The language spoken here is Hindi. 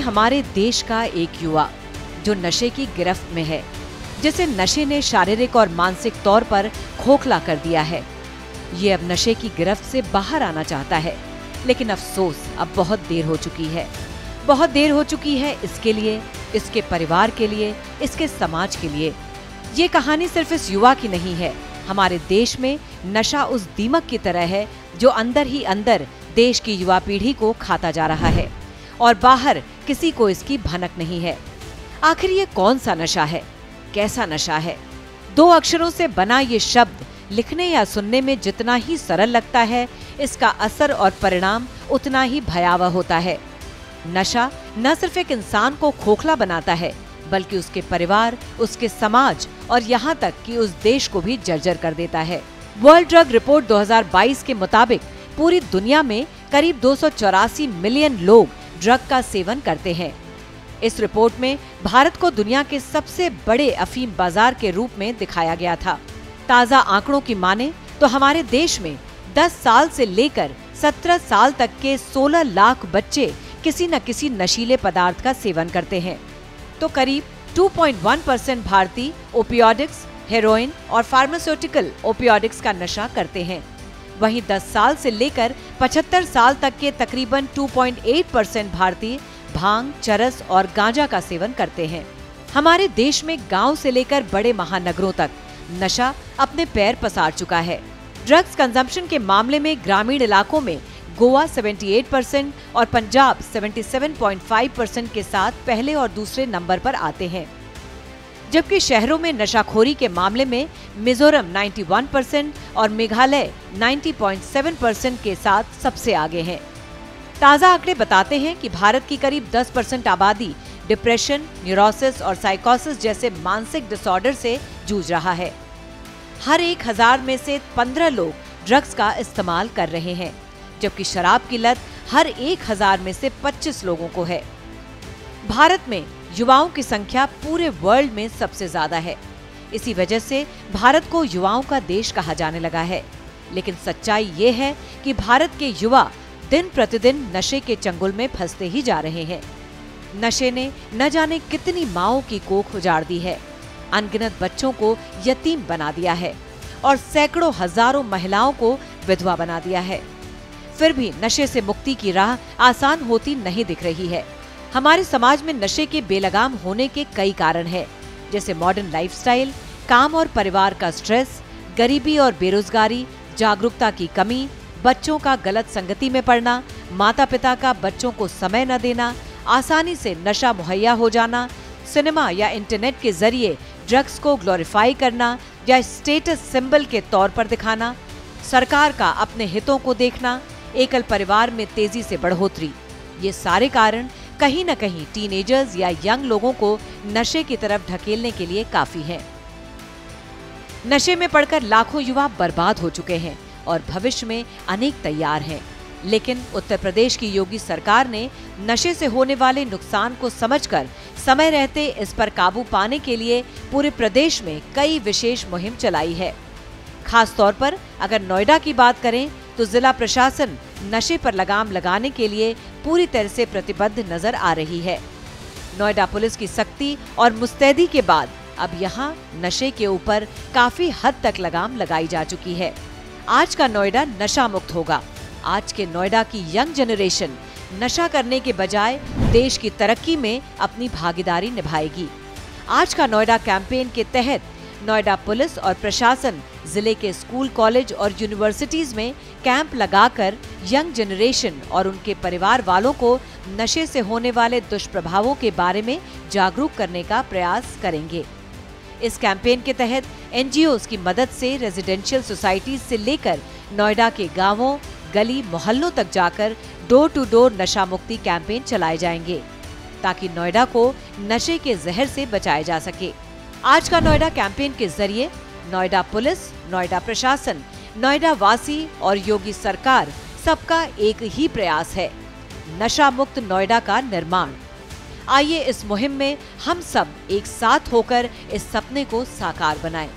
हमारे देश का एक युवा जो नशे की गिरफ्त में है, जिसे नशे ने शारीरिक और मानसिक तौर पर खोखला कर दिया है। ये अब नशे की गिरफ्त से बाहर आना चाहता है, लेकिन अफसोस अब बहुत देर हो चुकी है। बहुत देर हो चुकी है इसके लिए, इसके परिवार के लिए, इसके समाज के लिए। ये कहानी सिर्फ इस युवा की नहीं है। हमारे देश में नशा उस दीमक की तरह है जो अंदर ही अंदर देश की युवा पीढ़ी को खाता जा रहा है और बाहर किसी को इसकी भनक नहीं है। आखिर ये कौन सा नशा है, कैसा नशा है? 2 अक्षरों से बना ये शब्द लिखने या सुनने में जितना ही सरल लगता है, इसका असर और परिणाम उतना ही भयावह होता है। नशा न सिर्फ एक इंसान को खोखला बनाता है, बल्कि उसके परिवार, उसके समाज और यहाँ तक कि उस देश को भी जर्जर कर देता है। वर्ल्ड ड्रग रिपोर्ट 2022 के मुताबिक पूरी दुनिया में करीब 284 मिलियन लोग ड्रग का सेवन करते हैं। इस रिपोर्ट में भारत को दुनिया के सबसे बड़े अफीम बाजार के रूप में दिखाया गया था। ताजा आंकड़ों की माने तो हमारे देश में 10 साल से लेकर 17 साल तक के 16 लाख बच्चे किसी न किसी नशीले पदार्थ का सेवन करते हैं। तो करीब 2.1% भारतीय ओपियोइड्स, हेरोइन और फार्मास्यूटिकल ओपियोइड्स का नशा करते हैं। वहीं 10 साल से लेकर 75 साल तक के तकरीबन 2.8% भारतीय भांग, चरस और गांजा का सेवन करते हैं। हमारे देश में गांव से लेकर बड़े महानगरों तक नशा अपने पैर पसार चुका है। ड्रग्स कंजम्पशन के मामले में ग्रामीण इलाकों में गोवा 78% और पंजाब 77.5% के साथ पहले और दूसरे नंबर पर आते हैं, जबकि शहरों में नशाखोरी के मामले में मिजोरम 91% और मेघालय 90.7% के साथ सबसे आगे हैं। ताजा आंकड़े बताते हैं कि भारत की करीब 10% आबादी डिप्रेशन, न्यूरोसिस और साइकोसिस जैसे मानसिक डिसऑर्डर से जूझ रहा है। हर 1000 में से 15 लोग ड्रग्स का इस्तेमाल कर रहे हैं, जबकि शराब की लत हर 1000 में से 25 लोगों को है। भारत में युवाओं की संख्या पूरे वर्ल्ड में सबसे ज्यादा है। इसी वजह से भारत को युवाओं का देश कहा जाने लगा है। लेकिन सच्चाई ये है कि भारत के युवा दिन प्रतिदिन नशे के चंगुल में फंसते ही जा रहे हैं। नशे ने न जाने कितनी माओं की कोख उजाड़ दी है, अनगिनत बच्चों को यतीम बना दिया है और सैकड़ों हजारों महिलाओं को विधवा बना दिया है। फिर भी नशे से मुक्ति की राह आसान होती नहीं दिख रही है। हमारे समाज में नशे के बेलगाम होने के कई कारण हैं, जैसे मॉडर्न लाइफस्टाइल, काम और परिवार का स्ट्रेस, गरीबी और बेरोजगारी, जागरूकता की कमी, बच्चों का गलत संगति में पड़ना, माता पिता का बच्चों को समय न देना, आसानी से नशा मुहैया हो जाना, सिनेमा या इंटरनेट के जरिए ड्रग्स को ग्लोरीफाई करना या स्टेटस सिंबल के तौर पर दिखाना, सरकार का अपने हितों को देखना, एकल परिवार में तेजी से बढ़ोतरी। ये सारे कारण कहीं न कहीं टीनेजर्स या यंग लोगों को नशे की तरफ ढकेलने के लिए काफी हैं। नशे में पड़कर लाखों युवा बर्बाद हो चुके हैं और भविष्य में अनेक तैयार हैं। लेकिन उत्तर प्रदेश की योगी सरकार ने नशे से होने वाले नुकसान को समझकर समय रहते इस पर काबू पाने के लिए पूरे प्रदेश में कई विशेष मुहिम चलाई है। खास तौर पर अगर नोएडा की बात करें तो जिला प्रशासन नशे पर लगाम लगाने के लिए पूरी तरह से प्रतिबद्ध नजर आ रही है। नोएडा पुलिस की सख्ती और मुस्तैदी के बाद अब यहाँ नशे के ऊपर काफी हद तक लगाम लगाई जा चुकी है। आज का नोएडा नशा मुक्त होगा। आज के नोएडा की यंग जनरेशन नशा करने के बजाय देश की तरक्की में अपनी भागीदारी निभाएगी। आज का नोएडा कैंपेन के तहत नोएडा पुलिस और प्रशासन जिले के स्कूल, कॉलेज और यूनिवर्सिटीज में कैंप लगाकर यंग जनरेशन और उनके परिवार वालों को नशे से होने वाले दुष्प्रभावों के बारे में जागरूक करने का प्रयास करेंगे। इस कैंपेन के तहत एनजीओज की मदद से रेजिडेंशियल सोसाइटीज से लेकर नोएडा के गांवों, गली, मोहल्लों तक जाकर डोर टू डोर नशा मुक्ति कैंपेन चलाए जाएंगे, ताकि नोएडा को नशे के जहर से बचाया जा सके। आज का नोएडा कैंपेन के जरिए नोएडा पुलिस, नोएडा प्रशासन, नोएडा वासी और योगी सरकार सबका एक ही प्रयास है, नशा मुक्त नोएडा का निर्माण। आइए इस मुहिम में हम सब एक साथ होकर इस सपने को साकार बनाएं।